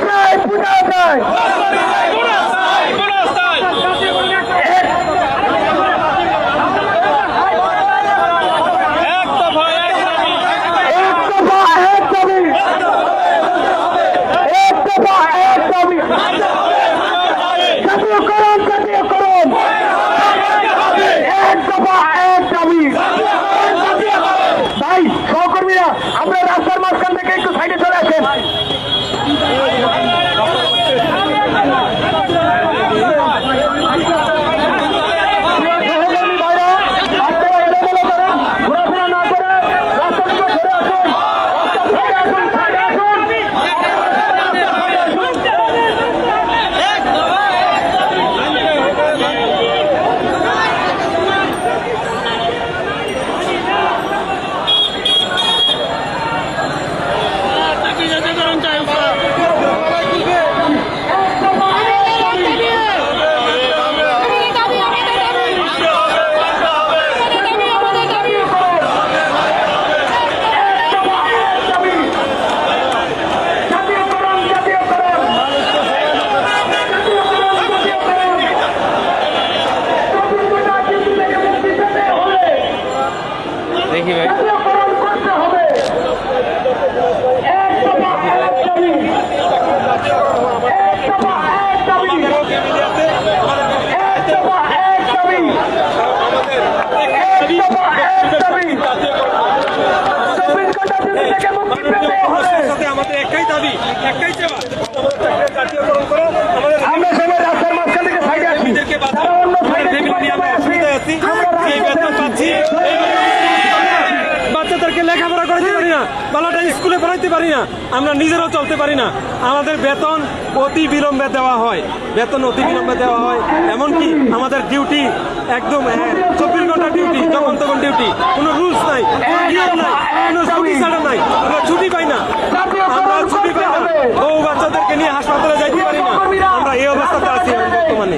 চাই পূজা চাই ভাই সহকর্মীরা আমরা রাস্তার মাঝখান থেকে একটু সাইডে চলে আসেন দেখি ভাই আমাদের একটাই দাবি একটাই চাওয়া আমরা সবাই রাস্তার মাঝখান থেকে সাইডে আসি বাচ্চাদেরকে লেখাপড়া করাতে পারি না, বালাটা স্কুলে পড়াইতে পারি না, আমরা নিজেরাও চলতে পারি না। আমাদের বেতন অতি বিলম্বে দেওয়া হয়, বেতন অতি বিলম্বে দেওয়া হয়। এমনকি আমাদের ডিউটি একদম 24 ঘন্টা ডিউটি, যখন তখন ডিউটি, কোনো রুলস নাই, কোনো নিয়ম নাই, কোনো ছুটি ছাড়া নাই, আমরা ছুটি পাই না। আমরা ছুটি পাই না, বউ বাচ্চাদেরকে নিয়ে হাসপাতালে যাইতে পারি না। আমরা এই অবস্থাতে আছি বর্তমানে।